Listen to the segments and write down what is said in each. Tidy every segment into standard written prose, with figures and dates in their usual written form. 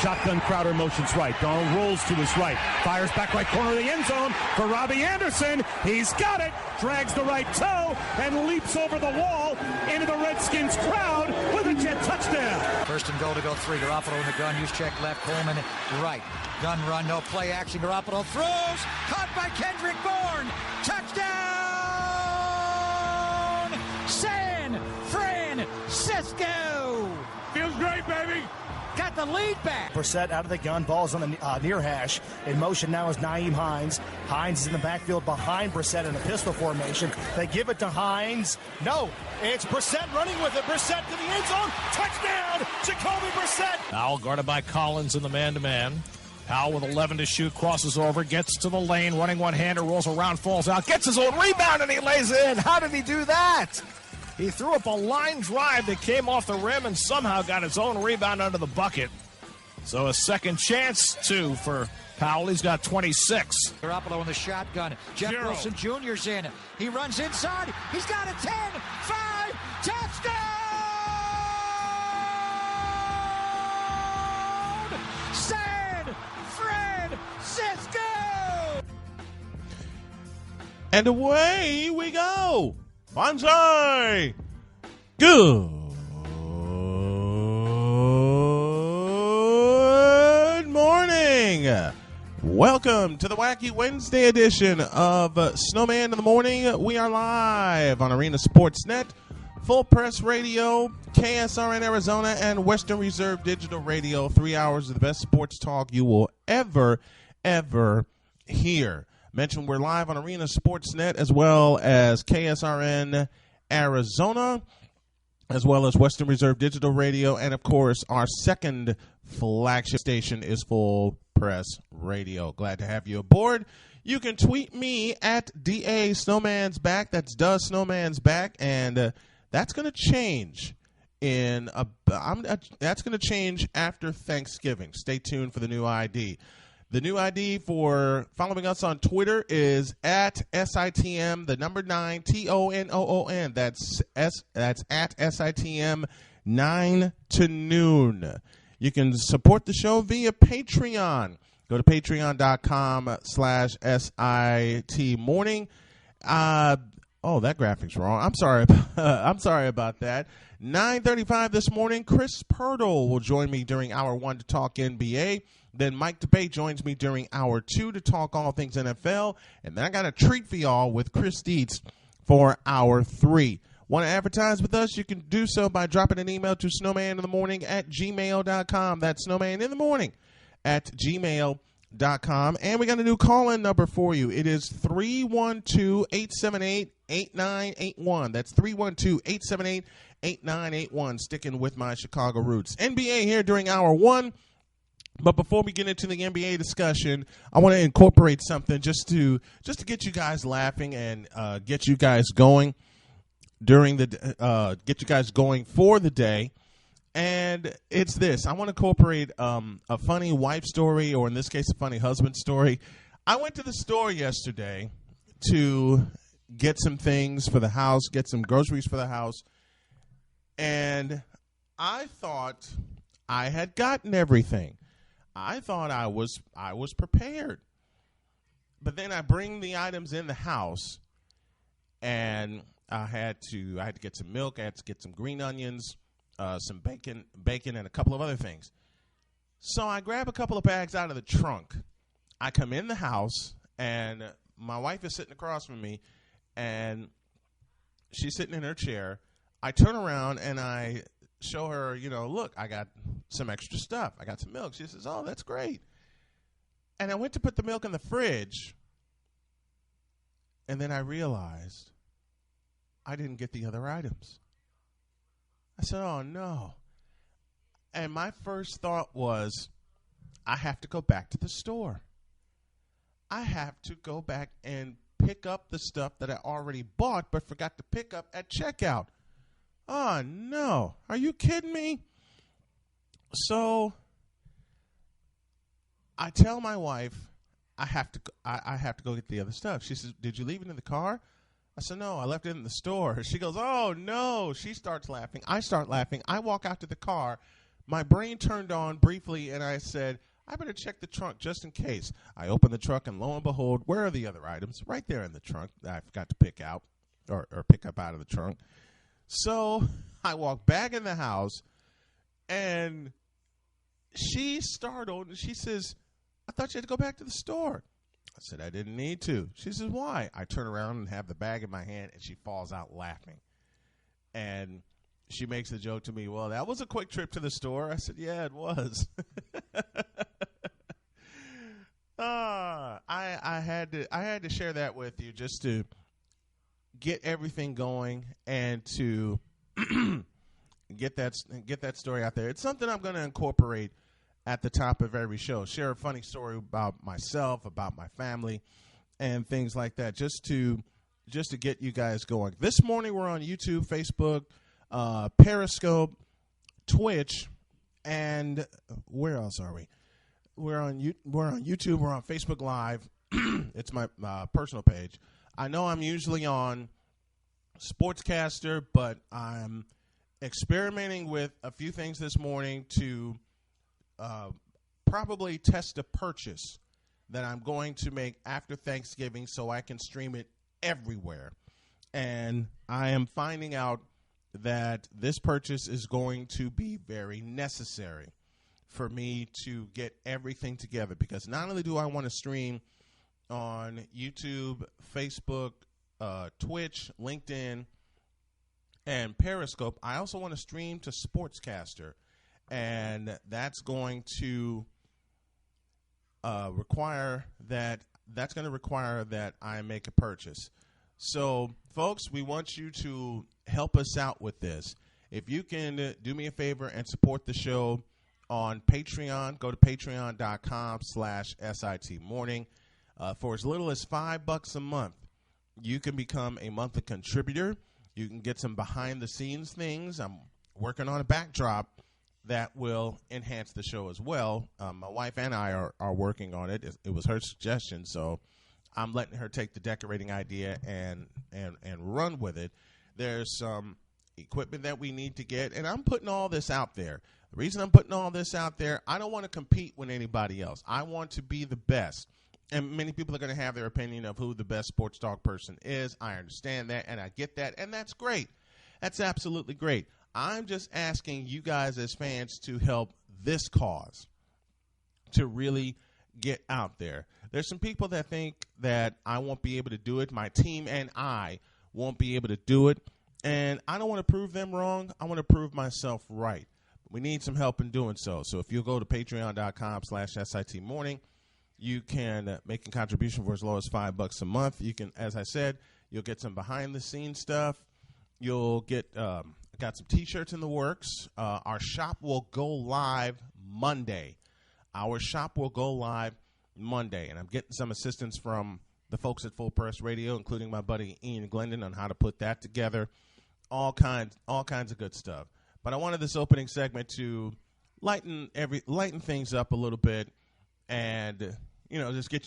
Shotgun Crowder motions right. Darnold rolls to his right. Fires back right corner of the end zone for Robbie Anderson. He's got it. Drags the right toe and leaps over the wall into the Redskins crowd with a Jet touchdown. First and goal to go 3. Garoppolo in the gun. Juszczyk left. Coleman right. Gun run. No play action. Garoppolo throws. Caught by Kendrick Bourne. Touchdown! San Francisco! Feels great, baby. Got the lead back. Brissett out of the gun. Ball's on the near hash. In motion now is Nyheim Hines. Hines is in the backfield behind Brissett in a pistol formation. They give it to Hines. No, it's Brissett running with it. Brissett to the end zone. Touchdown, Jacoby Brissett. Powell guarded by Collins in the man-to-man. Powell with 11 to shoot, crosses over, gets to the lane, running one-hander, rolls around, falls out, gets his own rebound, and he lays it in. How did he do that? He threw up a line drive that came off the rim and somehow got his own rebound under the bucket. So a second chance, too, for Powell. He's got 26. Garoppolo in the shotgun. Jeff Wilson Jr.'s in. He runs inside. He's got a 10, 5, touchdown! San Francisco! And away we go. Bonsai! Good morning. Welcome to the Wacky Wednesday edition of Snowman in the Morning. We are live on Arena Sportsnet, Full Press Radio, KSRN Arizona, and Western Reserve Digital Radio. 3 hours of the best sports talk you will ever hear. Mention we're live on Arena Sportsnet as well as KSRN Arizona, as well as Western Reserve Digital Radio, and of course our second flagship station is Full Press Radio. Glad to have you aboard. You can tweet me at DA Snowman's Back. That's Does Snowman's Back, and that's going to change that's going to change after Thanksgiving. Stay tuned for the new ID. The new ID for following us on Twitter is at SITM, the number 9, TONOON. That's at SITM 9 to noon. You can support the show via Patreon. Go to patreon.com/SIT morning. Oh, that graphic's wrong. I'm sorry about that. 9:35 this morning, Chris Purtle will join me during hour 1 to talk NBA. Then Mike DeBate joins me during hour 2 to talk all things NFL. And then I got a treat for y'all with Chris Dietz for hour 3. Want to advertise with us? You can do so by dropping an email to snowmaninthemorning@gmail.com. That's snowmaninthemorning@gmail.com. And we got a new call-in number for you. It is 312-878-8981. That's 312-878-8981. Sticking with my Chicago roots. NBA here during hour 1. But before we get into the NBA discussion, I want to incorporate something just to get you guys laughing and get you guys going for the day. And it's this. I want to incorporate a funny wife story, or in this case, a funny husband story. I went to the store yesterday to get some things for the house, get some groceries for the house, and I thought I had gotten everything. I thought I was prepared. But then I bring the items in the house, and I had to get some milk, I had to get some green onions, some bacon, and a couple of other things. So I grab a couple of bags out of the trunk. I come in the house, and my wife is sitting across from me, and she's sitting in her chair. I turn around, and I show her, look, I got some extra stuff. I got some milk. She says, oh, that's great. And I went to put the milk in the fridge, and then I realized I didn't get the other items. I said, oh, no. And my first thought was, I have to go back to the store. I have to go back and pick up the stuff that I already bought but forgot to pick up at checkout. Oh, no. Are you kidding me? So I tell my wife I have to go get the other stuff. She says, did you leave it in the car? I said, no, I left it in the store. She goes, oh, no. She starts laughing. I start laughing. I walk out to the car, my brain turned on briefly, and I said, I better check the trunk just in case. I opened the trunk, and lo and behold, where are the other items? Right there in the trunk that I forgot to pick out or pick up out of the trunk. So I walked back in the house, and she startled, and she says, I thought you had to go back to the store. I said, I didn't need to. She says, why? I turn around and have the bag in my hand, and she falls out laughing. And she makes the joke to me, well, that was a quick trip to the store. I said, yeah, it was. I had to share that with you just to get everything going and to get that story out there. It's something I'm going to incorporate at the top of every show. Share a funny story about myself, about my family, and things like that, just to get you guys going. This morning we're on YouTube, Facebook, Periscope, Twitch, and where else are we? We're on YouTube. We're on Facebook Live. It's my personal page. I know I'm usually on Sportscaster, but I'm experimenting with a few things this morning to probably test a purchase that I'm going to make after Thanksgiving so I can stream it everywhere. And I am finding out that this purchase is going to be very necessary for me to get everything together, because not only do I want to stream on YouTube, Facebook, Twitch, LinkedIn, and Periscope, I also want to stream to Sportscaster, and that's going to require that I make a purchase. So, folks, we want you to help us out with this. If you can do me a favor and support the show on Patreon, go to patreon.com/SITmorning. For as little as $5 a month, you can become a monthly contributor. You can get some behind-the-scenes things. I'm working on a backdrop that will enhance the show as well. My wife and I are working on it. It was her suggestion, so I'm letting her take the decorating idea and run with it. There's some equipment that we need to get, and I'm putting all this out there. The reason I'm putting all this out there, I don't want to compete with anybody else. I want to be the best. And many people are going to have their opinion of who the best sports talk person is. I understand that, and I get that, and that's great. That's absolutely great. I'm just asking you guys as fans to help this cause to really get out there. There's some people that think that I won't be able to do it. My team and I won't be able to do it, and I don't want to prove them wrong. I want to prove myself right. We need some help in doing so. So if you go to patreon.com/SITmorning, you can make a contribution for as low as $5 a month. You can, as I said, you'll get some behind-the-scenes stuff. You'll get got some T-shirts in the works. Our shop will go live Monday. And I'm getting some assistance from the folks at Full Press Radio, including my buddy Ian Glendon, on how to put that together. All kinds of good stuff. But I wanted this opening segment to lighten things up a little bit, and just get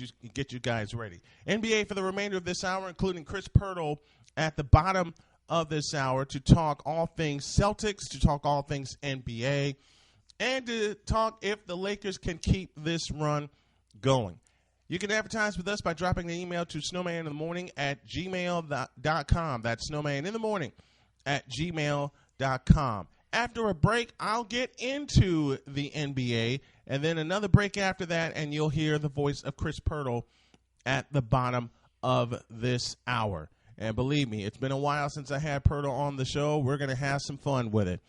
you guys ready. NBA for the remainder of this hour, including Chris Pirtle at the bottom of this hour, to talk all things Celtics, to talk all things NBA, and to talk if the Lakers can keep this run going. You can advertise with us by dropping an email to snowmaninthemorning@gmail.com. That's snowmaninthemorning@gmail.com. After a break, I'll get into the NBA, and then another break after that, and you'll hear the voice of Chris Pirtle at the bottom of this hour. And believe me, it's been a while since I had Pirtle on the show. We're going to have some fun with it.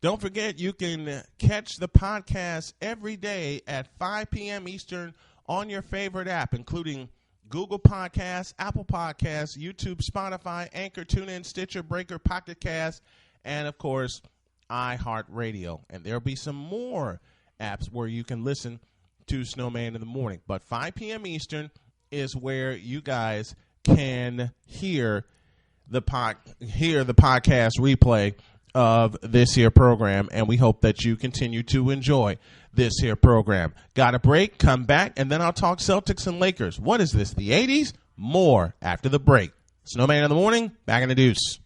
Don't forget, you can catch the podcast every day at 5 p.m. Eastern on your favorite app, including Google Podcasts, Apple Podcasts, YouTube, Spotify, Anchor, TuneIn, Stitcher, Breaker, Pocket Cast, and, of course, iHeartRadio. And there'll be some more apps where you can listen to Snowman in the Morning. But 5 p.m. Eastern is where you guys can hear the podcast replay of this here program, and we hope that you continue to enjoy this here program. Got a break? Come back, and then I'll talk Celtics and Lakers. What is this, the 80s? More after the break. Snowman in the Morning, back in the deuce.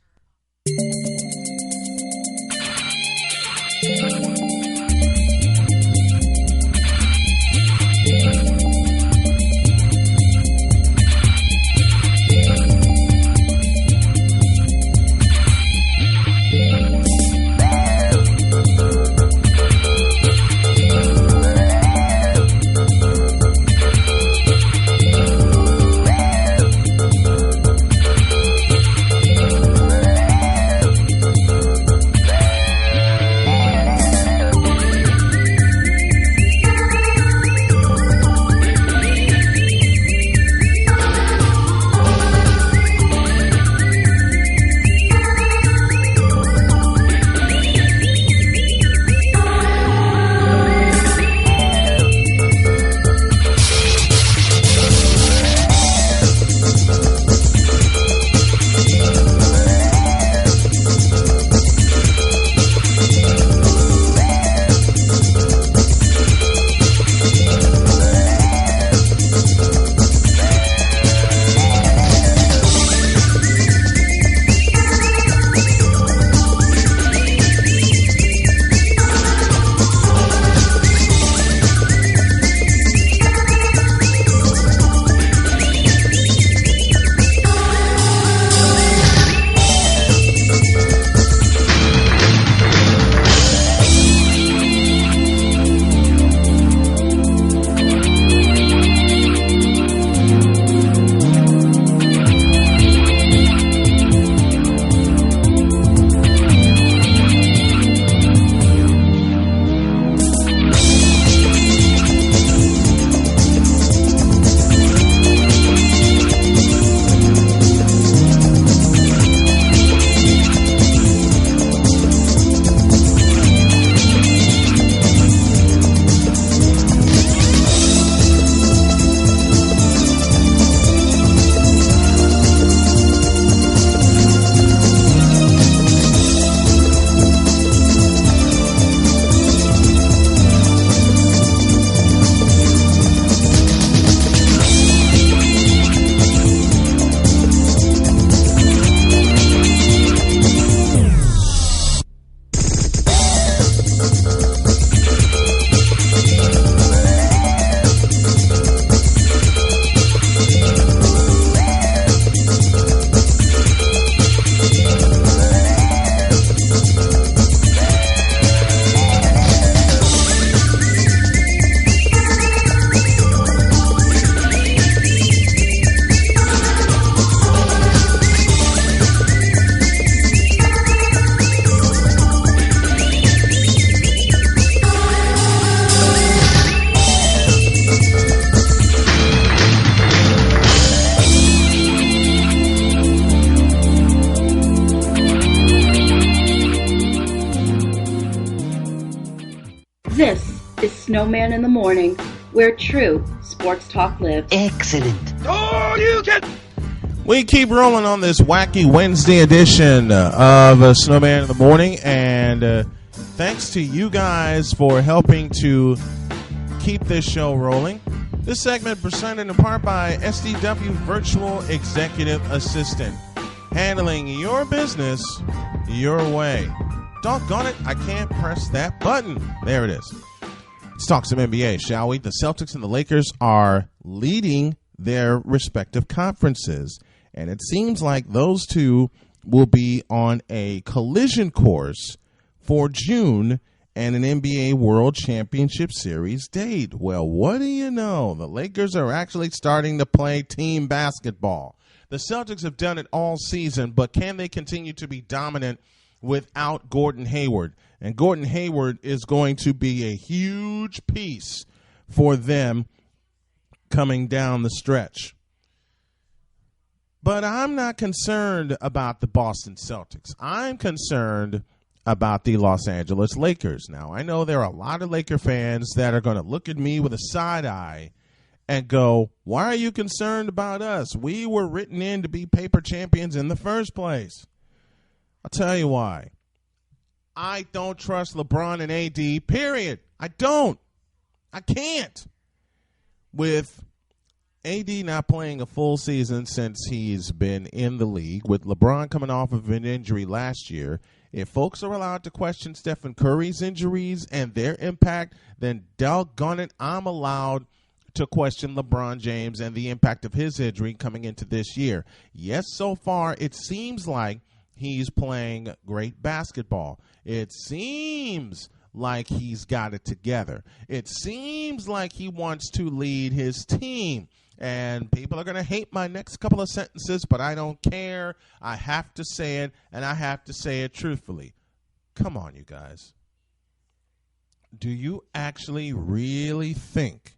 Snowman in the Morning, where true sports talk lives. Excellent. We keep rolling on this wacky Wednesday edition of Snowman in the Morning, and thanks to you guys for helping to keep this show rolling. This segment presented in part by SDW Virtual Executive Assistant, handling your business your way. Doggone it, I can't press that button. There it is. Let's talk some NBA, shall we? The Celtics and the Lakers are leading their respective conferences, and it seems like those two will be on a collision course for June and an NBA World Championship Series date. Well, what do you know? The Lakers are actually starting to play team basketball. The Celtics have done it all season, but can they continue to be dominant without Gordon Hayward? And Gordon Hayward is going to be a huge piece for them coming down the stretch. But I'm not concerned about the Boston Celtics. I'm concerned about the Los Angeles Lakers. Now, I know there are a lot of Laker fans that are going to look at me with a side eye and go, why are you concerned about us? We were written in to be paper champions in the first place. I'll tell you why. I don't trust LeBron and AD, period. I don't. I can't. With AD not playing a full season since he's been in the league, with LeBron coming off of an injury last year, if folks are allowed to question Stephen Curry's injuries and their impact, then doggone it, I'm allowed to question LeBron James and the impact of his injury coming into this year. Yes, so far it seems like he's playing great basketball. It seems like he's got it together. It seems like he wants to lead his team. And people are going to hate my next couple of sentences, but I don't care. I have to say it, and I have to say it truthfully. Come on, you guys. Do you actually really think?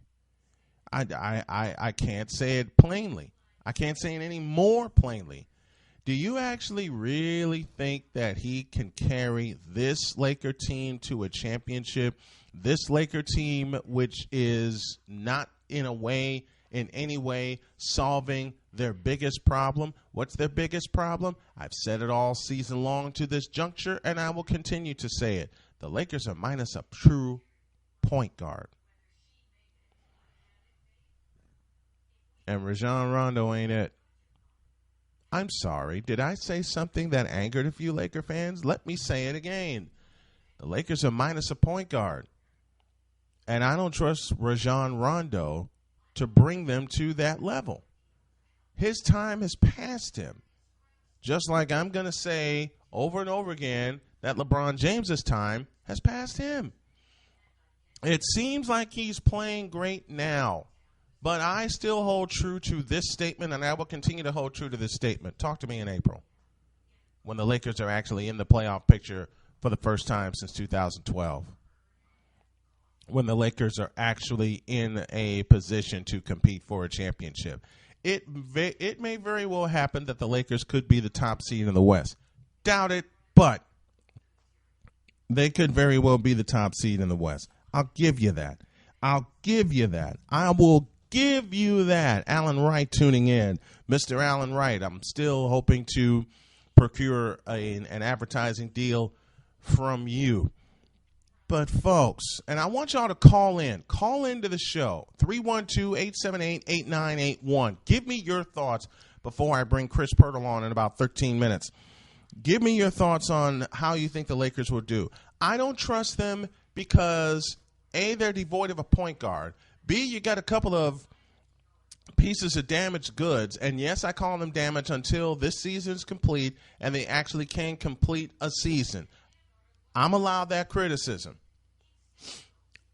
I can't say it plainly. I can't say it any more plainly. Do you actually really think that he can carry this Laker team to a championship? This Laker team, which is not in any way solving their biggest problem. What's their biggest problem? I've said it all season long to this juncture, and I will continue to say it. The Lakers are minus a true point guard. And Rajon Rondo ain't it. I'm sorry. Did I say something that angered a few Laker fans? Let me say it again. The Lakers are minus a point guard. And I don't trust Rajon Rondo to bring them to that level. His time has passed him. Just like I'm going to say over and over again that LeBron James's time has passed him. It seems like he's playing great now, but I still hold true to this statement, and I will continue to hold true to this statement. Talk to me in April when the Lakers are actually in the playoff picture for the first time since 2012. When the Lakers are actually in a position to compete for a championship. It may very well happen that the Lakers could be the top seed in the West. Doubt it, but they could very well be the top seed in the West. I'll give you that. I'll give you that. I will give you that. Alan Wright tuning in. Mr. Alan Wright, I'm still hoping to procure an advertising deal from you. But, folks, and I want y'all to call in. Call into the show, 312-878-8981. Give me your thoughts before I bring Chris Pirtle on in about 13 minutes. Give me your thoughts on how you think the Lakers will do. I don't trust them because, A, they're devoid of a point guard. B, you got a couple of pieces of damaged goods. And, yes, I call them damaged until this season is complete and they actually can complete a season. I'm allowed that criticism.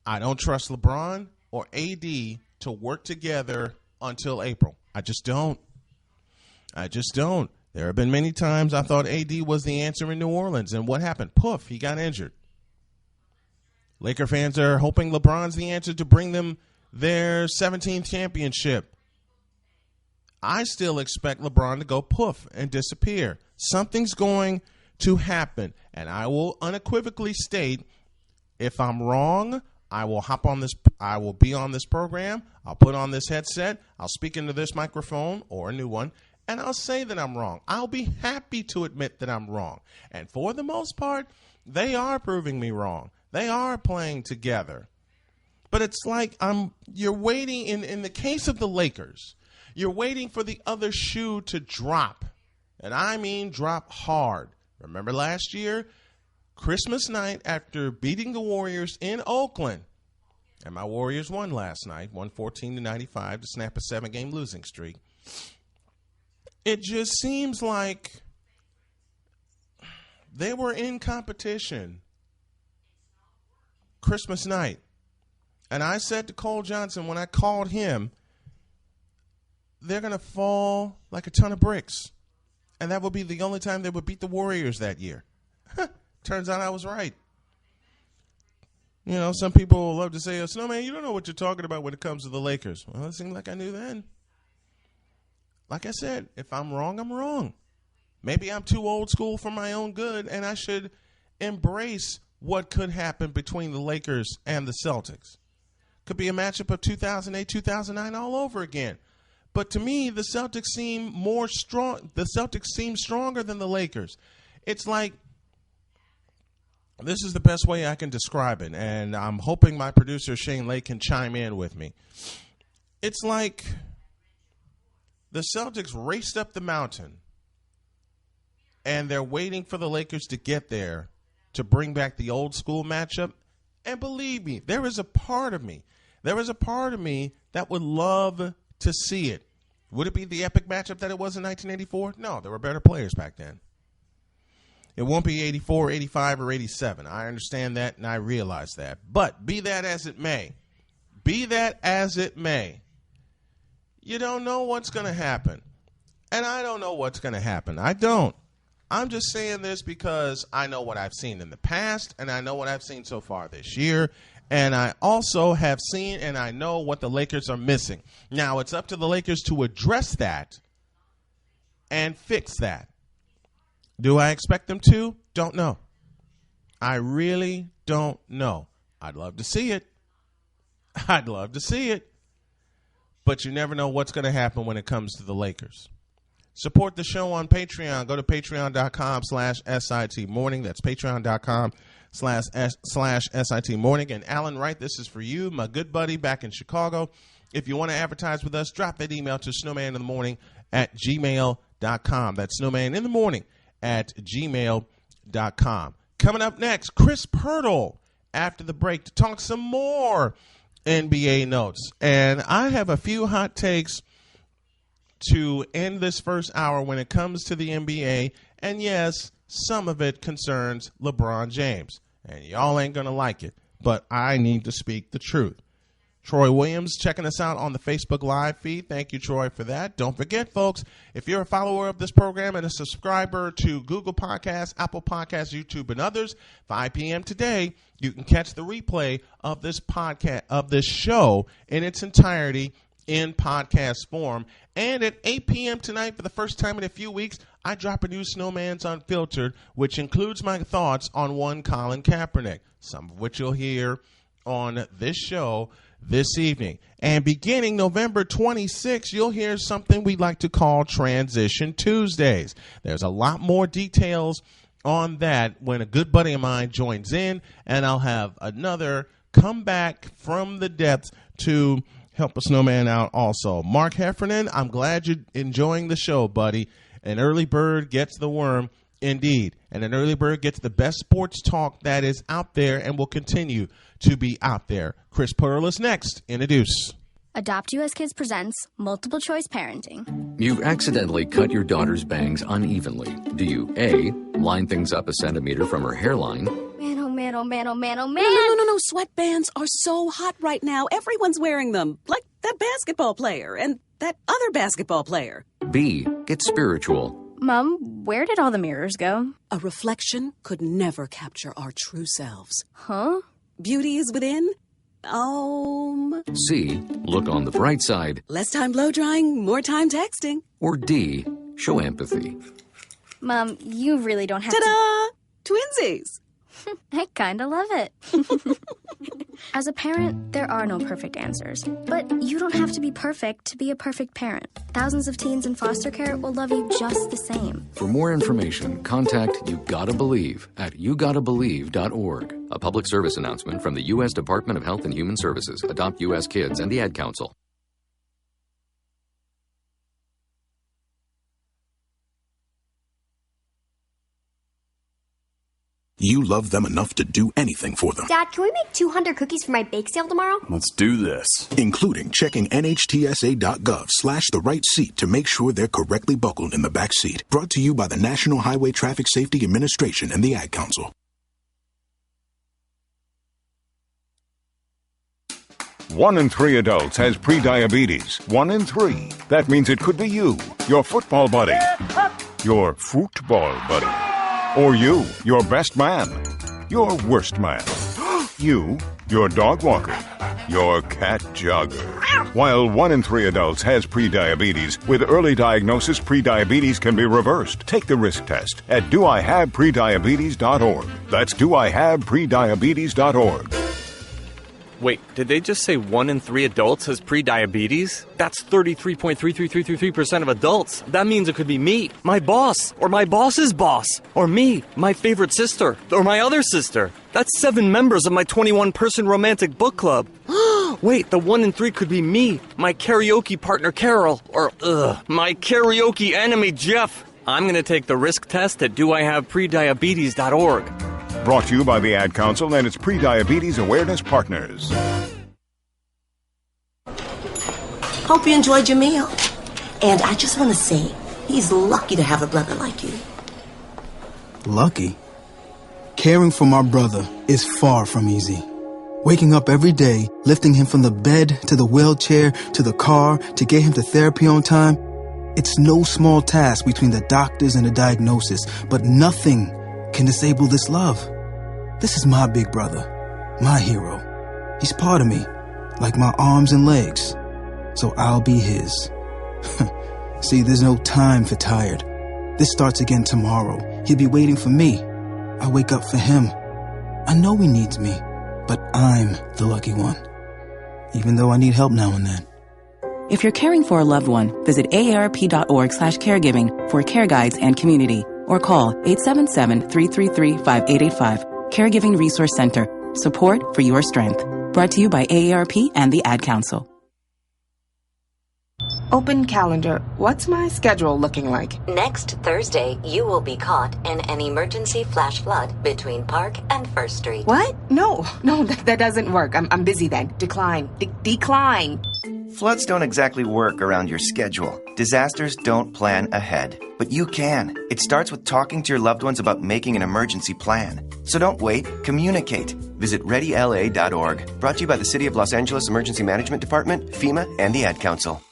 I don't trust LeBron or AD to work together until April. I just don't. There have been many times I thought AD was the answer in New Orleans, and what happened? Poof, he got injured. Laker fans are hoping LeBron's the answer to bring them their 17th championship. I still expect LeBron to go poof and disappear. Something's going to happen, and I will unequivocally state, if I'm wrong, I will hop on this. I will be on this program. I'll put on this headset. I'll speak into this microphone or a new one, and I'll say that I'm wrong. I'll be happy to admit that I'm wrong. And for the most part, they are proving me wrong. They are playing together. But it's like you're waiting in the case of the Lakers, you're waiting for the other shoe to drop. And I mean drop hard. Remember last year, Christmas night, after beating the Warriors in Oakland, and my Warriors won last night, 114-95 to snap a 7-game losing streak. It just seems like they were in competition Christmas night. And I said to Cole Johnson when I called him, they're going to fall like a ton of bricks. And that would be the only time they would beat the Warriors that year. Turns out I was right. You know, some people love to say, oh, Snowman, you don't know what you're talking about when it comes to the Lakers. Well, it seemed like I knew then. Like I said, if I'm wrong, I'm wrong. Maybe I'm too old school for my own good, and I should embrace what could happen between the Lakers and the Celtics. Could be a matchup of 2008, 2009 all over again. But to me, the Celtics seem more strong. The Celtics seem stronger than the Lakers. It's like, this is the best way I can describe it, and I'm hoping my producer Shane Lake can chime in with me. It's like the Celtics raced up the mountain, and they're waiting for the Lakers to get there to bring back the old school matchup. And believe me, there is a part of me that would love to see it. Would it be the epic matchup that it was in 1984? No, there were better players back then. It won't be 84, 85, or 87. I understand that, and I realize that. But be that as it may, you don't know what's going to happen. And I don't know what's going to happen. I don't. I'm just saying this because I know what I've seen in the past, and I know what I've seen so far this year. And I also have seen and I know what the Lakers are missing. Now, it's up to the Lakers to address that and fix that. Do I expect them to? Don't know. I really don't know. I'd love to see it. But you never know what's going to happen when it comes to the Lakers. Support the show on Patreon. Go to patreon.com/SIT morning. That's patreon.com/SIT morning. And Alan Wright, this is for you, my good buddy back in Chicago. If you want to advertise with us, drop that email to snowmaninthemorning@gmail.com. That's snowmaninthemorning@gmail.com. Coming up next, Chris Pirtle after the break to talk some more NBA notes. And I have a few hot takes to end this first hour when it comes to the NBA. And yes, some of it concerns LeBron James. And y'all ain't going to like it, but I need to speak the truth. Troy Williams checking us out on the Facebook Live feed. Thank you, Troy, for that. Don't forget, folks, if you're a follower of this program and a subscriber to Google Podcasts, Apple Podcasts, YouTube, and others, 5 p.m. today, you can catch the replay of this podcast, of this show in its entirety in podcast form. And at 8 p.m. tonight, for the first time in a few weeks, I drop a new Snowman's Unfiltered, which includes my thoughts on one Colin Kaepernick, some of which you'll hear on this show this evening. And beginning November 26th, you'll hear something we like to call Transition Tuesdays. There's a lot more details on that when a good buddy of mine joins in, and I'll have another come back from the depths to help a snowman out also. Mark Heffernan, I'm glad you're enjoying the show, buddy. An early bird gets the worm, indeed. And an early bird gets the best sports talk that is out there and will continue to be out there. Chris Pirtle is next. Introduce. Adopt US Kids presents Multiple Choice Parenting. You accidentally cut your daughter's bangs unevenly. Do you A, line things up a centimeter from her hairline? Man, oh man, oh man, oh man, oh man. No. Sweatbands are so hot right now. Everyone's wearing them. Like that basketball player and that other basketball player. B, get spiritual. Mom, where did all the mirrors go? A reflection could never capture our true selves. Huh? Beauty is within. C, look on the bright side. Less time blow drying, more time texting. Or D, show empathy. Mom, you really don't have Ta-da! Twinsies. I kinda love it. As a parent, there are no perfect answers. But you don't have to be perfect to be a perfect parent. Thousands of teens in foster care will love you just the same. For more information, contact You Gotta Believe at YouGottaBelieve.org. A public service announcement from the U.S. Department of Health and Human Services, Adopt U.S. Kids, and the Ad Council. You love them enough to do anything for them. Dad, can we make 200 cookies for my bake sale tomorrow? Let's do this. Including checking NHTSA.gov/the right seat to make sure they're correctly buckled in the back seat. Brought to you by the National Highway Traffic Safety Administration and the Ad Council. One in 3 adults has prediabetes. 1 in 3. That means it could be you, your football buddy, your football buddy. Or you, your best man, your worst man. You, your dog walker, your cat jogger. While 1 in 3 adults has prediabetes, with early diagnosis, prediabetes can be reversed. Take the risk test at doihaveprediabetes.org. That's doihaveprediabetes.org. Wait, did they just say 1 in 3 adults has prediabetes? That's 33.33333% of adults. That means it could be me, my boss, or my boss's boss, or me, my favorite sister, or my other sister. That's 7 members of my 21-person romantic book club. Wait, the 1 in 3 could be me, my karaoke partner Carol, or my karaoke enemy Jeff. I'm going to take the risk test at doihaveprediabetes.org. Brought to you by the Ad Council and its Prediabetes Awareness Partners. Hope you enjoyed your meal. And I just want to say, he's lucky to have a brother like you. Lucky? Caring for my brother is far from easy. Waking up every day, lifting him from the bed to the wheelchair to the car to get him to therapy on time, it's no small task between the doctors and the diagnosis, but nothing can disable this love. This is my big brother, my hero. He's part of me, like my arms and legs. So I'll be his. See, there's no time for tired. This starts again tomorrow. He'll be waiting for me. I wake up for him. I know he needs me, but I'm the lucky one. Even though I need help now and then. If you're caring for a loved one, visit aarp.org/caregiving for care guides and community. Or call 877-333-5885. Caregiving Resource Center. Support for your strength. Brought to you by AARP and the Ad Council. Open calendar. What's my schedule looking like? Next Thursday, you will be caught in an emergency flash flood between Park and First Street. What? No, that doesn't work. I'm busy then. Decline. Decline. Floods don't exactly work around your schedule. Disasters don't plan ahead. But you can. It starts with talking to your loved ones about making an emergency plan. So don't wait. Communicate. Visit ReadyLA.org. Brought to you by the City of Los Angeles Emergency Management Department, FEMA, and the Ad Council.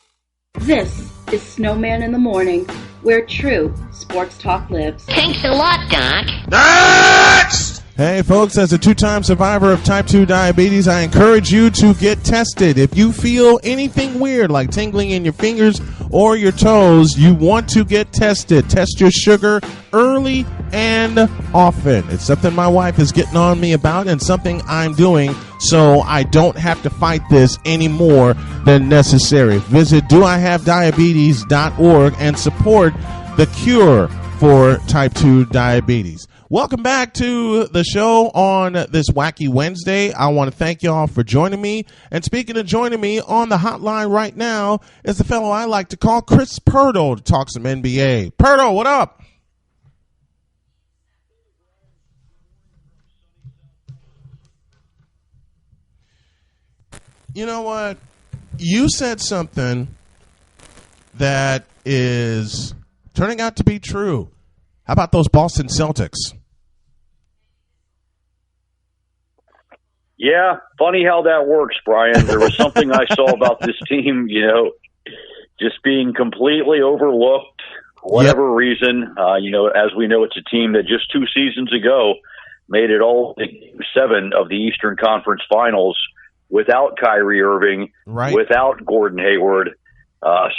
This is Snowman in the Morning, where true sports talk lives. Thanks a lot, Doc. Next! Hey, folks, as a 2-time survivor of type 2 diabetes, I encourage you to get tested. If you feel anything weird, like tingling in your fingers or your toes, you want to get tested. Test your sugar early and often. It's something my wife is getting on me about and something I'm doing so I don't have to fight this any more than necessary. Visit doihavediabetes.org and support the cure for type 2 diabetes. Welcome back to the show on this wacky Wednesday. I want to thank y'all for joining me. And speaking of joining me on the hotline right now is the fellow I like to call Chris Purtle to talk some NBA. Purtle, what up? You know what? You said something that is turning out to be true. How about those Boston Celtics? Yeah, funny how that works, Brian. There was something I saw about this team, just being completely overlooked for whatever reason. As we know, it's a team that just 2 seasons ago made it all to Game 7 of the Eastern Conference Finals without Kyrie Irving, without Gordon Hayward.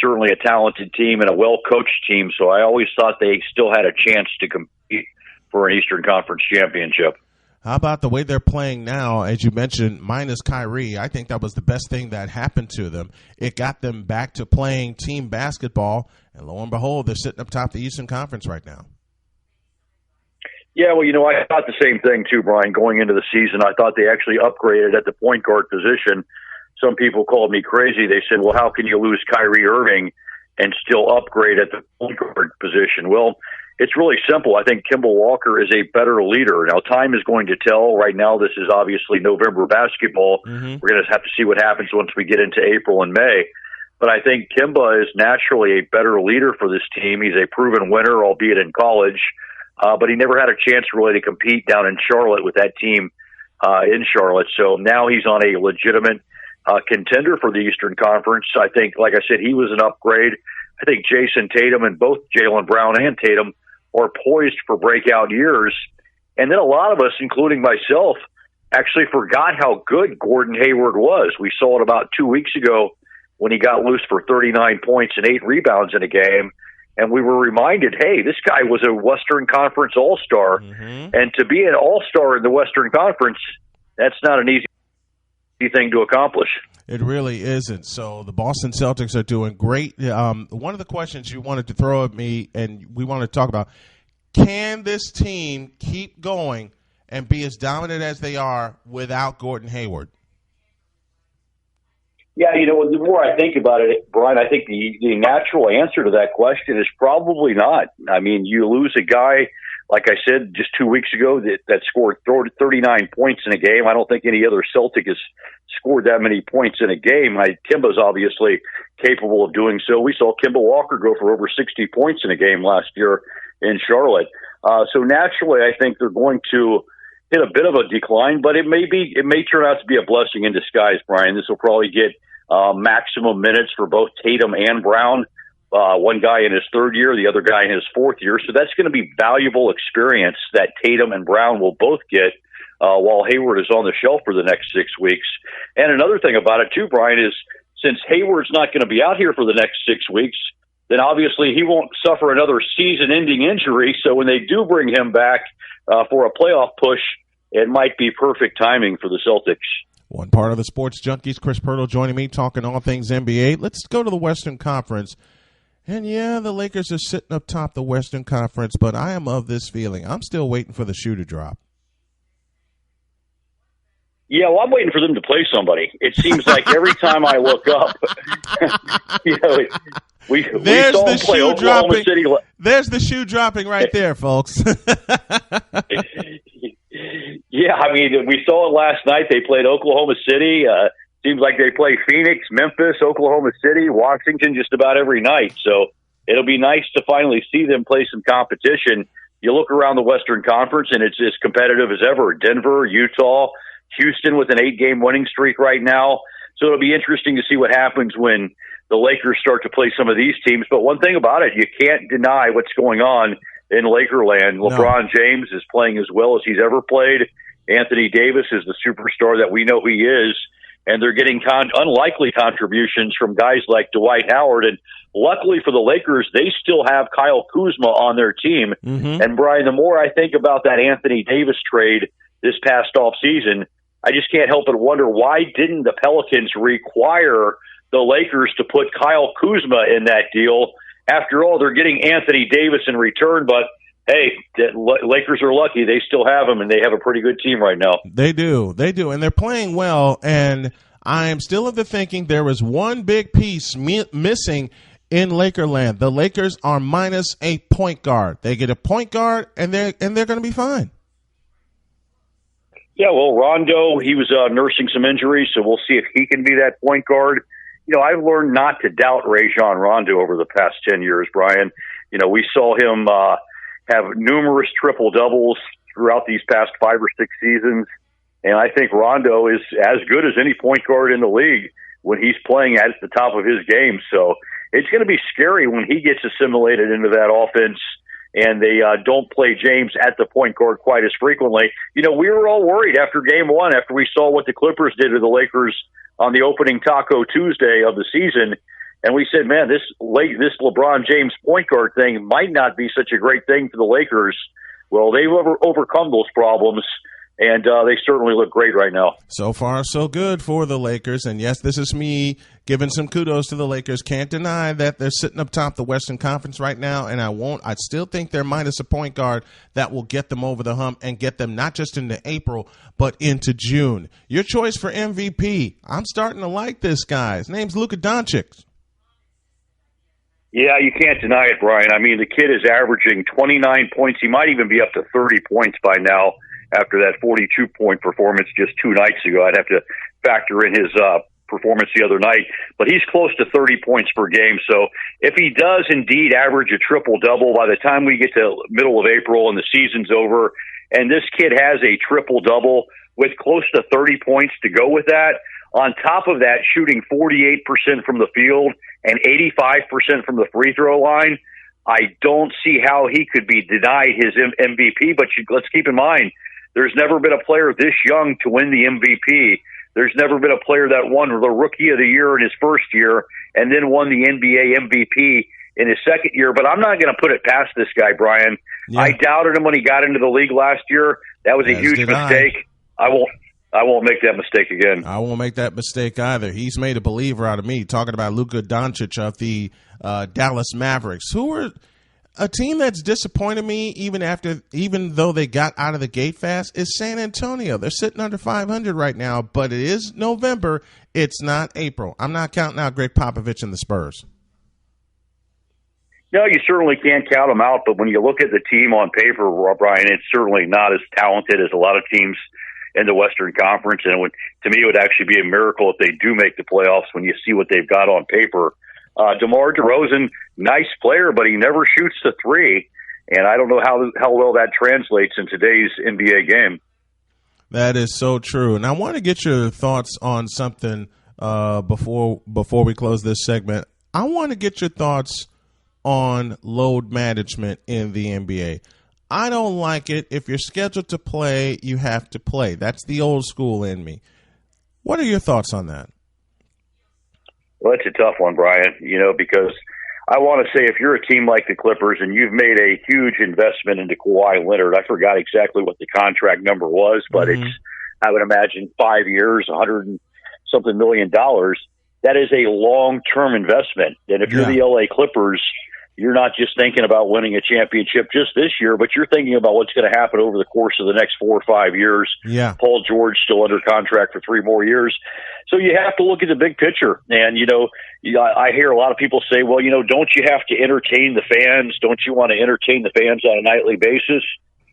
Certainly a talented team and a well-coached team, so I always thought they still had a chance to compete for an Eastern Conference championship. How about the way they're playing now, as you mentioned, minus Kyrie? I think that was the best thing that happened to them. It got them back to playing team basketball, and lo and behold, they're sitting up top of the Eastern Conference right now. Yeah, well, I thought the same thing too, Brian, going into the season. I thought they actually upgraded at the point guard position. Some people called me crazy. They said, well, how can you lose Kyrie Irving and still upgrade at the point guard position? Well, it's really simple. I think Kemba Walker is a better leader. Now, time is going to tell. Right now, this is obviously November basketball. Mm-hmm. We're going to have to see what happens once we get into April and May. But I think Kemba is naturally a better leader for this team. He's a proven winner, albeit in college. But he never had a chance really to compete down in Charlotte with that team in Charlotte. So now he's on a legitimate contender for the Eastern Conference. I think, like I said, he was an upgrade. I think Jason Tatum and both Jaylen Brown and Tatum are poised for breakout years. And then a lot of us, including myself, actually forgot how good Gordon Hayward was. We saw it about 2 weeks ago when he got loose for 39 points and 8 rebounds in a game. And we were reminded, hey, this guy was a Western Conference All-Star. Mm-hmm. And to be an All-Star in the Western Conference, that's not an easy thing to accomplish. It really isn't. So the Boston Celtics are doing great. One of the questions you wanted to throw at me, and we want to talk about, can this team keep going and be as dominant as they are without Gordon Hayward? Yeah, the more I think about it, Brian, I think the natural answer to that question is probably not. I mean, you lose a guy, like I said just 2 weeks ago, that scored 39 points in a game. I don't think any other Celtic has scored that many points in a game. Kemba's obviously capable of doing so. We saw Kemba Walker go for over 60 points in a game last year in Charlotte. So naturally, I think they're going to hit a bit of a decline, but it may turn out to be a blessing in disguise, Brian. This will probably get maximum minutes for both Tatum and Brown. One guy in his third year, the other guy in his fourth year. So that's going to be valuable experience that Tatum and Brown will both get while Hayward is on the shelf for the next 6 weeks. And another thing about it too, Brian, is since Hayward's not going to be out here for the next 6 weeks, then obviously he won't suffer another season-ending injury. So when they do bring him back for a playoff push, it might be perfect timing for the Celtics. One part of the Sports Junkies, Chris Pirtle joining me, talking all things NBA. Let's go to the Western Conference. And, yeah, the Lakers are sitting up top the Western Conference, but I am of this feeling. I'm still waiting for the shoe to drop. Yeah, well, I'm waiting for them to play somebody. It seems like every time I look up, we saw them play Oklahoma City. There's the shoe dropping right there, folks. Yeah, I mean, we saw it last night. They played Oklahoma City. Seems like they play Phoenix, Memphis, Oklahoma City, Washington just about every night. So it'll be nice to finally see them play some competition. You look around the Western Conference, and it's as competitive as ever. Denver, Utah, Houston with an 8-game winning streak right now. So it'll be interesting to see what happens when the Lakers start to play some of these teams. But one thing about it, you can't deny what's going on in Lakerland. LeBron James is playing as well as he's ever played. Anthony Davis is the superstar that we know he is. And they're getting unlikely contributions from guys like Dwight Howard. And luckily for the Lakers, they still have Kyle Kuzma on their team. Mm-hmm. And, Brian, the more I think about that Anthony Davis trade this past offseason, I just can't help but wonder, why didn't the Pelicans require the Lakers to put Kyle Kuzma in that deal? After all, they're getting Anthony Davis in return, but hey, the Lakers are lucky. They still have him, and they have a pretty good team right now. They do. And they're playing well, and I am still of the thinking there is one big piece missing in Lakerland. The Lakers are minus a point guard. They get a point guard, and they're going to be fine. Yeah, well, Rondo, he was nursing some injuries, so we'll see if he can be that point guard. I've learned not to doubt Rajon Rondo over the past 10 years, Brian. We saw him have numerous triple-doubles throughout these past 5 or 6 seasons, and I think Rondo is as good as any point guard in the league when he's playing at the top of his game. So it's going to be scary when he gets assimilated into that offense and they don't play James at the point guard quite as frequently. We were all worried after Game 1, after we saw what the Clippers did to the Lakers on the opening Taco Tuesday of the season, and we said, man, this LeBron James point guard thing might not be such a great thing for the Lakers. Well, they've overcome those problems, and they certainly look great right now. So far, so good for the Lakers. And, yes, this is me giving some kudos to the Lakers. Can't deny that they're sitting up top the Western Conference right now, and I still think they're minus a point guard that will get them over the hump and get them not just into April but into June. Your choice for MVP. I'm starting to like this guy. His name's Luka Doncic. Yeah, you can't deny it, Brian. I mean, the kid is averaging 29 points. He might even be up to 30 points by now after that 42-point performance just 2 nights ago. I'd have to factor in his performance the other night. But he's close to 30 points per game. So if he does indeed average a triple-double by the time we get to middle of April and the season's over, and this kid has a triple-double with close to 30 points to go with that, on top of that, shooting 48% from the field and 85% from the free throw line, I don't see how he could be denied his MVP. But let's keep in mind, there's never been a player this young to win the MVP. There's never been a player that won the Rookie of the Year in his first year and then won the NBA MVP in his second year. But I'm not going to put it past this guy, Brian. Yeah. I doubted him when he got into the league last year. That was a huge mistake. I won't make that mistake again. I won't make that mistake either. He's made a believer out of me, talking about Luka Doncic of the Dallas Mavericks, who are a team that's disappointed me even though they got out of the gate fast, is San Antonio. They're sitting under 500 right now, but it is November. It's not April. I'm not counting out Greg Popovich and the Spurs. No, you certainly can't count them out, but when you look at the team on paper, Brian, it's certainly not as talented as a lot of teams in the Western Conference. And to me, it would actually be a miracle if they do make the playoffs when you see what they've got on paper. DeMar DeRozan, nice player, but he never shoots the three. And I don't know how well that translates in today's NBA game. That is so true. And I want to get your thoughts on something before we close this segment. I want to get your thoughts on load management in the NBA. I don't like it. If you're scheduled to play, you have to play. That's the old school in me. What are your thoughts on that? Well, it's a tough one, Brian, because I want to say if you're a team like the Clippers and you've made a huge investment into Kawhi Leonard, I forgot exactly what the contract number was, but it's, I would imagine, 5 years, $100-something million. That is a long-term investment. And if you're the LA Clippers, you're not just thinking about winning a championship just this year, but you're thinking about what's going to happen over the course of the next 4 or 5 years. Yeah. Paul George still under contract for 3 more years. So you have to look at the big picture. And, I hear a lot of people say, well, don't you have to entertain the fans? Don't you want to entertain the fans on a nightly basis?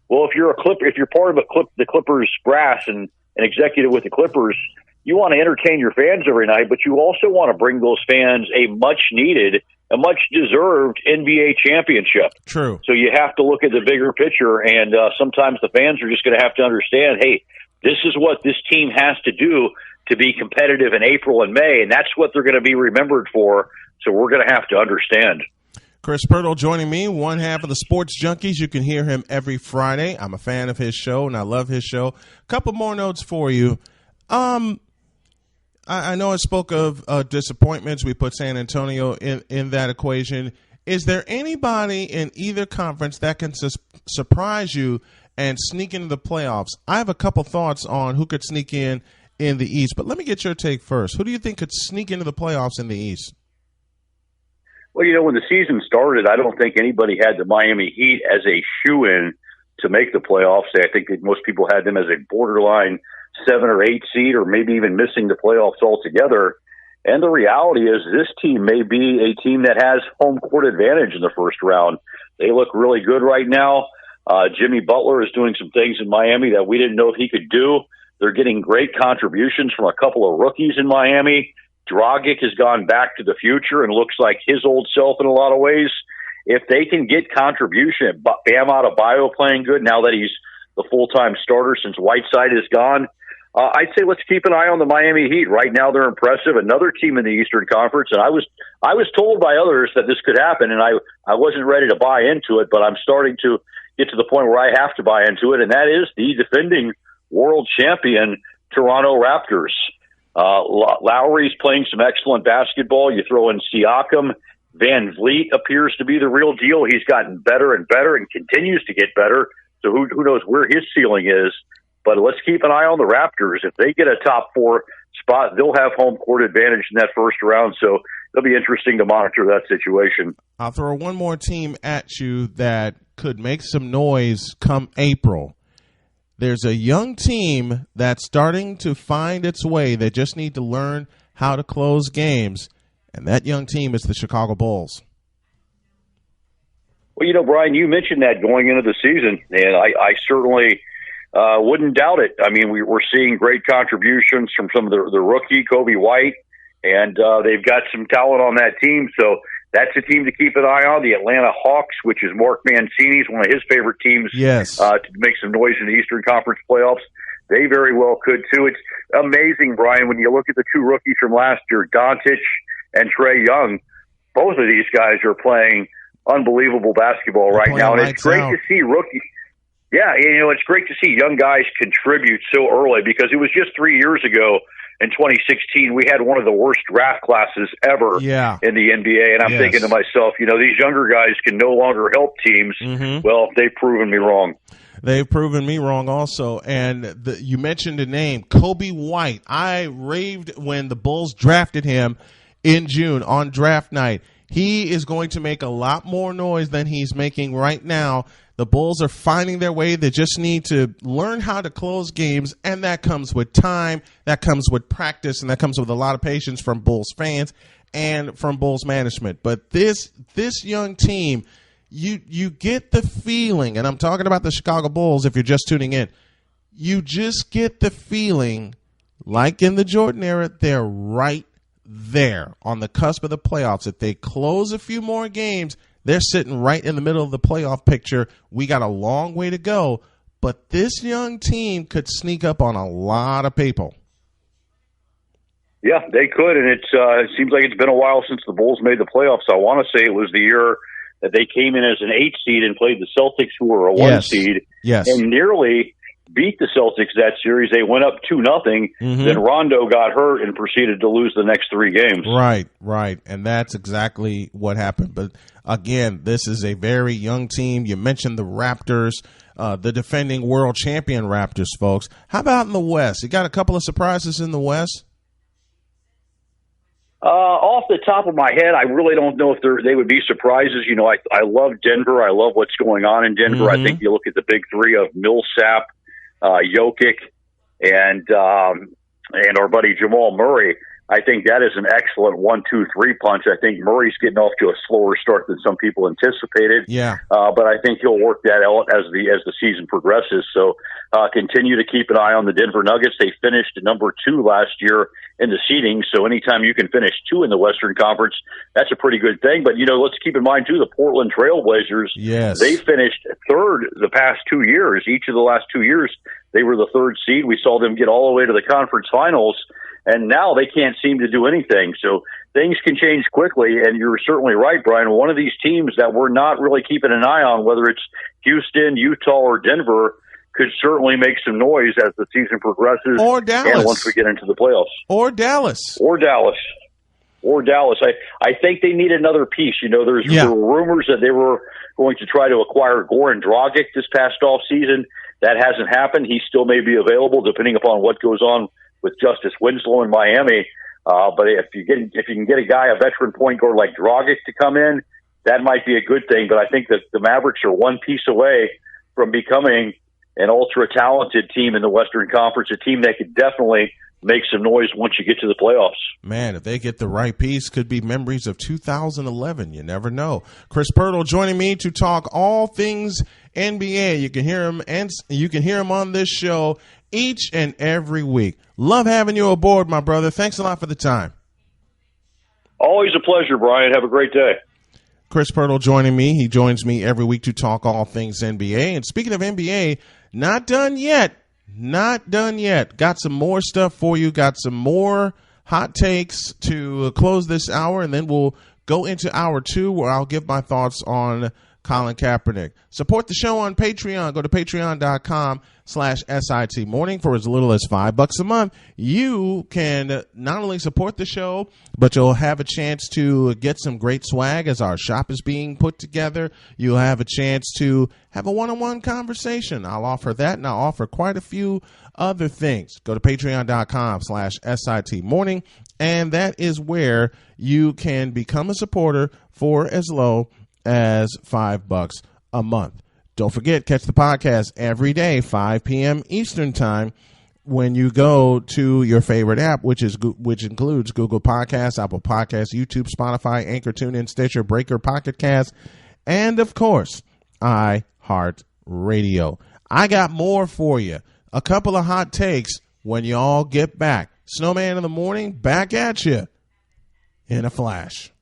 Well, if you're part of the Clippers brass and an executive with the Clippers, you want to entertain your fans every night, but you also want to bring those fans a much-needed, a much-deserved NBA championship. True. So you have to look at the bigger picture, and sometimes the fans are just going to have to understand, hey, this is what this team has to do to be competitive in April and May, and that's what they're going to be remembered for, so we're going to have to understand. Chris Pirtle joining me, one half of the Sports Junkies. You can hear him every Friday. I'm a fan of his show, and I love his show. A couple more notes for you. I know I spoke of disappointments. We put San Antonio in that equation. Is there anybody in either conference that can surprise you and sneak into the playoffs? I have a couple thoughts on who could sneak in the East, but let me get your take first. Who do you think could sneak into the playoffs in the East? Well, when the season started, I don't think anybody had the Miami Heat as a shoo-in to make the playoffs. I think that most people had them as a borderline 7 or 8 seed, or maybe even missing the playoffs altogether. And the reality is this team may be a team that has home court advantage in the first round. They look really good right now. Jimmy Butler is doing some things in Miami that we didn't know if he could do. They're getting great contributions from a couple of rookies in Miami. Dragic has gone back to the future and looks like his old self in a lot of ways. If they can get contribution, Bam Adebayo playing good now that he's the full-time starter since Whiteside is gone, I'd say let's keep an eye on the Miami Heat. Right now they're impressive. Another team in the Eastern Conference, and I was told by others that this could happen, and I wasn't ready to buy into it, but I'm starting to get to the point where I have to buy into it, and that is the defending world champion Toronto Raptors. Lowry's playing some excellent basketball. You throw in Siakam. Van Vliet appears to be the real deal. He's gotten better and better and continues to get better. So who knows where his ceiling is. But let's keep an eye on the Raptors. If they get a top 4 spot, they'll have home court advantage in that first round. So it'll be interesting to monitor that situation. I'll throw one more team at you that could make some noise come April. There's a young team that's starting to find its way. They just need to learn how to close games, and that young team is the Chicago Bulls. Well, Brian, you mentioned that going into the season, and I certainly wouldn't doubt it. I mean, we're seeing great contributions from some of the rookie, Kobe White, and they've got some talent on that team. So that's a team to keep an eye on. The Atlanta Hawks, which is Mark Mancini's, one of his favorite teams, to make some noise in the Eastern Conference playoffs. They very well could, too. It's amazing, Brian, when you look at the 2 rookies from last year, Doncic and Trae Young. Both of these guys are playing unbelievable basketball right now, and it's great to see rookies. Yeah, it's great to see young guys contribute so early, because it was just 3 years ago in 2016 we had one of the worst draft classes ever in the NBA, and I'm thinking to myself, these younger guys can no longer help teams. Well, they've proven me wrong. They've proven me wrong also. And you mentioned a name, Kobe White. I raved when the Bulls drafted him in June on draft night. He is going to make a lot more noise than he's making right now. The Bulls are finding their way. They just need to learn how to close games, and that comes with time, that comes with practice, and that comes with a lot of patience from Bulls fans and from Bulls management. But this young team, you get the feeling, and I'm talking about the Chicago Bulls if you're just tuning in, you just get the feeling, like in the Jordan era, they're right there on the cusp of the playoffs. If they close a few more games, they're sitting right in the middle of the playoff picture. We got a long way to go, but this young team could sneak up on a lot of people. Yeah, they could, and it seems like it's been a while since the Bulls made the playoffs. I want to say it was the year that they came in as an 8 seed and played the Celtics, who were a 1 seed, and nearly beat the Celtics that series. They went up 2-0. Then Rondo got hurt and proceeded to lose the next 3 games. Right. And that's exactly what happened. But again, this is a very young team. You mentioned the Raptors, the defending world champion Raptors, folks. How about in the West? You got a couple of surprises in the West? Off the top of my head, I really don't know if they would be surprises. I love Denver. I love what's going on in Denver. I think you look at the big 3 of Millsap, Jokic, and our buddy Jamal Murray. I think that is an excellent 1-2-3 punch. I think Murray's getting off to a slower start than some people anticipated. But I think he'll work that out as the season progresses. So continue to keep an eye on the Denver Nuggets. They finished number 2 last year in the seeding. So anytime you can finish 2 in the Western Conference, that's a pretty good thing. But let's keep in mind too, the Portland Trailblazers. They finished 3rd the past 2 years. Each of the last 2 years, they were the 3rd seed. We saw them get all the way to the conference finals. And now they can't seem to do anything. So things can change quickly, and you're certainly right, Brian. One of these teams that we're not really keeping an eye on, whether it's Houston, Utah, or Denver, could certainly make some noise as the season progresses. Or Dallas. And once we get into the playoffs. Or Dallas. I think they need another piece. There were rumors that they were going to try to acquire Goran Dragic this past offseason. That hasn't happened. He still may be available depending upon what goes on with Justice Winslow in Miami. But if you can get a veteran point guard like Dragic to come in, that might be a good thing. But I think that the Mavericks are one piece away from becoming an ultra-talented team in the Western Conference, a team that could definitely make some noise once you get to the playoffs. Man, if they get the right piece, could be memories of 2011. You never know. Chris Pirtle joining me to talk all things NBA. You can hear him on this show each and every week. Love having you aboard, my brother. Thanks a lot for the time. Always a pleasure, Brian. Have a great day. Chris Pirtle joining me. He joins me every week to talk all things NBA. And speaking of NBA, not done yet. Got some more stuff for you. Got some more hot takes to close this hour, and then we'll go into hour 2 where I'll give my thoughts on Colin Kaepernick. Support the show on Patreon. Go to patreon.com/SIT Morning for as little as $5 a month. You can not only support the show, but you'll have a chance to get some great swag as our shop is being put together. You'll have a chance to have a one-on-one conversation. I'll offer that, and I'll offer quite a few other things. Go to patreon.com/SIT Morning, and that is where you can become a supporter for as low as $5 a month. Don't forget, catch the podcast every day, 5 p.m. Eastern time, when you go to your favorite app, which includes Google Podcasts, Apple Podcasts, YouTube, Spotify, Anchor, TuneIn, Stitcher, Breaker, Pocket Cast, and of course, iHeartRadio. I got more for you. A couple of hot takes when you all get back. Snowman in the Morning, back at you in a flash.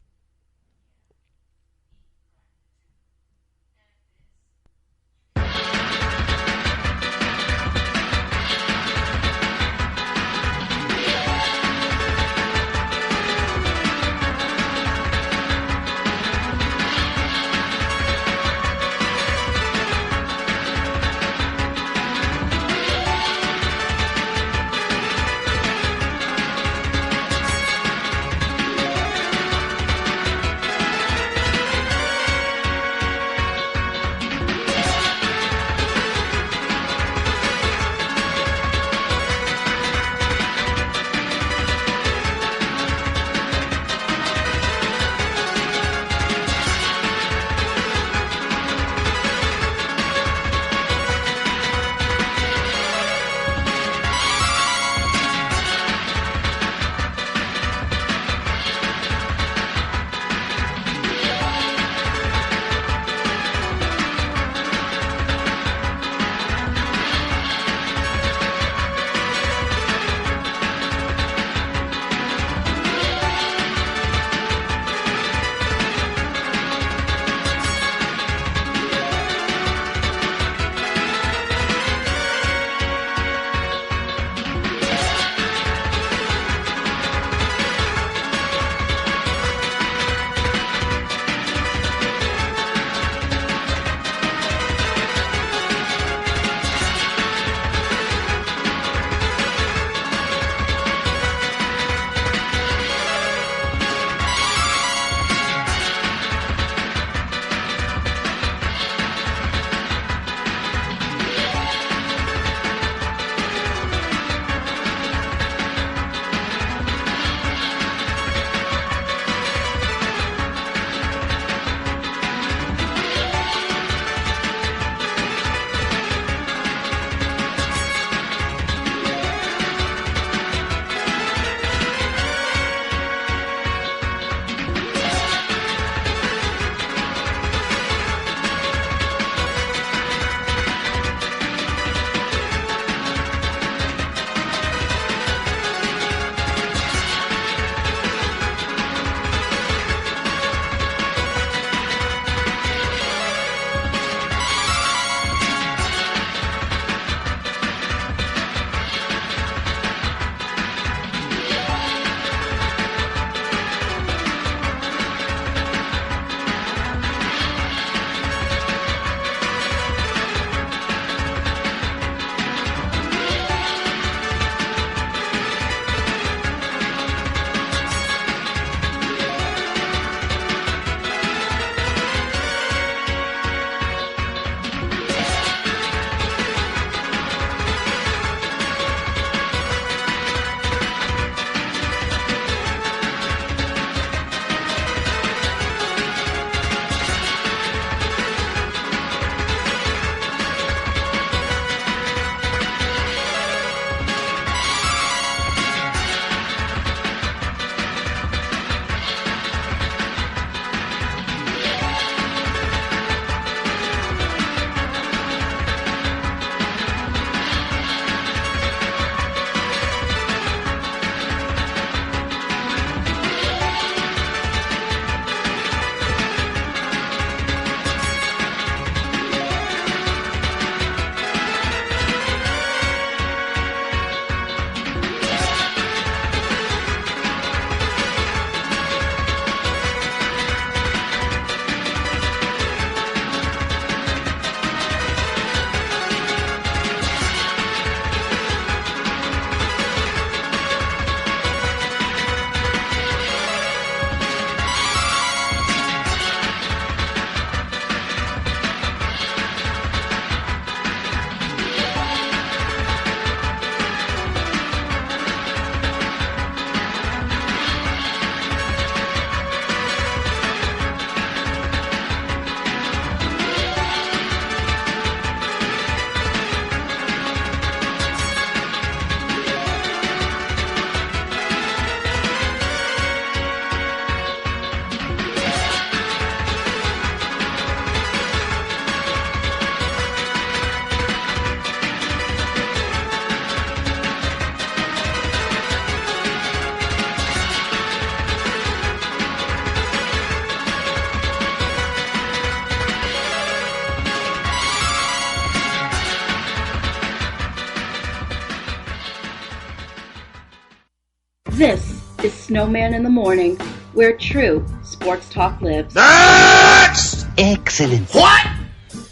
This is Snowman in the Morning, where true sports talk lives. Next! Excellent. What?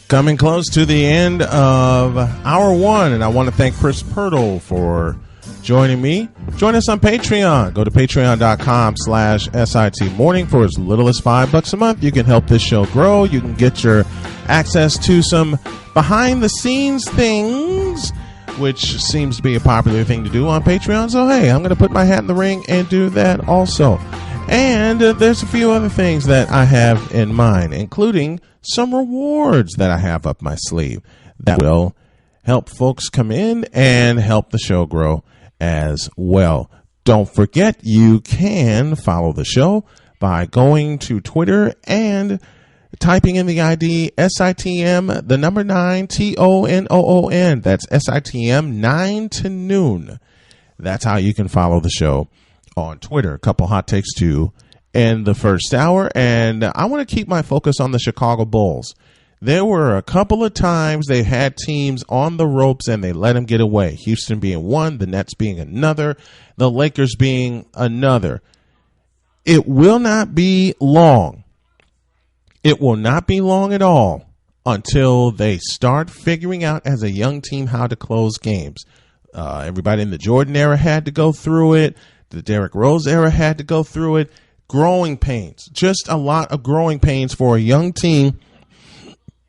Coming close to the end of hour one, and I want to thank Chris Pirtle for joining me. Join us on Patreon. Go to patreon.com/SIT Morning for as little as $5 a month. You can help this show grow. You can get your access to some behind-the-scenes things, which seems to be a popular thing to do on Patreon. So, hey, I'm going to put my hat in the ring and do that also. And there's a few other things that I have in mind, including some rewards that I have up my sleeve that will help folks come in and help the show grow as well. Don't forget, you can follow the show by going to Twitter and typing in the ID SITM, the number 9, TONOON. That's SITM 9 to noon. That's how you can follow the show on Twitter. A couple hot takes to end the first hour. And I want to keep my focus on the Chicago Bulls. There were a couple of times they had teams on the ropes and they let them get away. Houston being one, the Nets being another, the Lakers being another. It will not be long. It will not be long at all until they start figuring out as a young team how to close games. Everybody in the Jordan era had to go through it. The Derrick Rose era had to go through it. Growing pains, just a lot of growing pains for a young team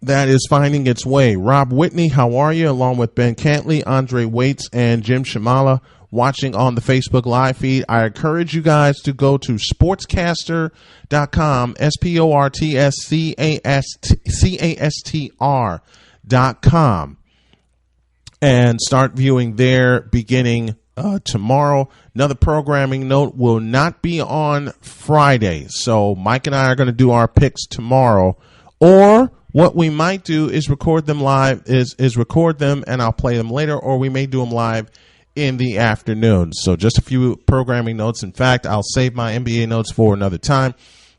that is finding its way. Rob Whitney, how are you? Along with Ben Cantley, Andre Waits, and Jim Shamala watching on the Facebook live feed. I encourage you guys to go to sportscaster.com, sportscastr.com, and start viewing there beginning tomorrow. Another programming note, will not be on Friday. So Mike and I are going to do our picks tomorrow, or what we might do is record them live, is record them and I'll play them later, or we may do them live in the afternoon. So just a few programming notes. In fact, I'll save my NBA notes for another time,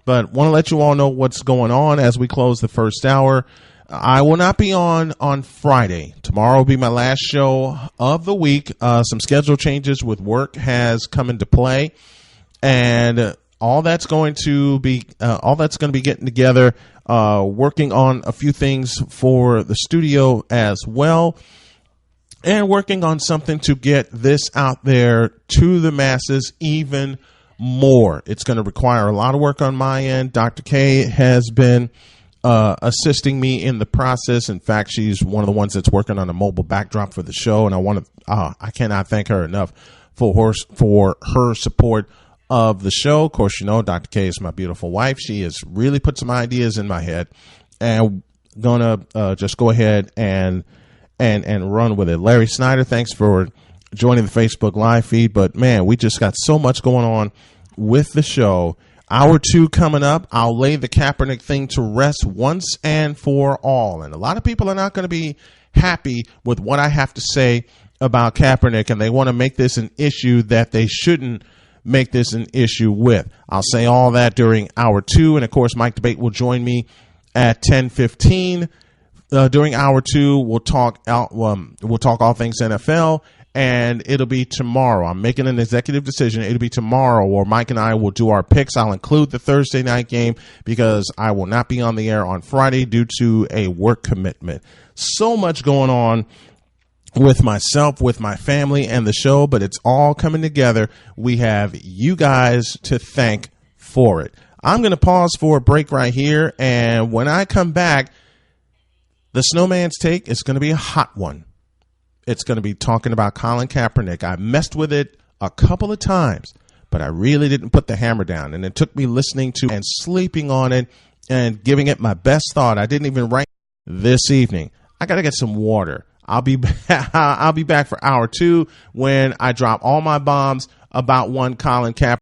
but want to let you all know what's going on as we close the first hour. I will not be on Friday. Tomorrow will be my last show of the week. Some schedule changes with work has come into play, and all that's going to be getting together, working on a few things for the studio as well, and working on something to get this out there to the masses even more. It's going to require a lot of work on my end. Dr. K has been assisting me in the process. In fact, she's one of the ones that's working on a mobile backdrop for the show, and I cannot thank her enough for her support of the show. Of course, you know, Dr. K is my beautiful wife. She has really put some ideas in my head, and gonna just go ahead and run with it. Larry Snyder, thanks for joining the Facebook live feed. But man, we just got so much going on with the show. Hour 2 coming up. I'll lay the Kaepernick thing to rest once and for all. And a lot of people are not going to be happy with what I have to say about Kaepernick, and they want to make this an issue that they shouldn't make this an issue with. I'll say all that during hour 2. And of course, Mike Debate will join me at 10:15. During hour 2, we'll talk all things NFL. And it'll be tomorrow. I'm making an executive decision. It'll be tomorrow, or Mike and I will do our picks. I'll include the Thursday night game because I will not be on the air on Friday due to a work commitment. So much going on with myself, with my family, and the show, but it's all coming together. We have you guys to thank for it. I'm going to pause for a break right here, and when I come back, the Snowman's Take is going to be a hot one. It's going to be talking about Colin Kaepernick. I messed with it a couple of times, but I really didn't put the hammer down. And it took me listening to and sleeping on it and giving it my best thought. I didn't even write this evening. I got to get some water. I'll be back for hour 2 when I drop all my bombs about one Colin Kaepernick.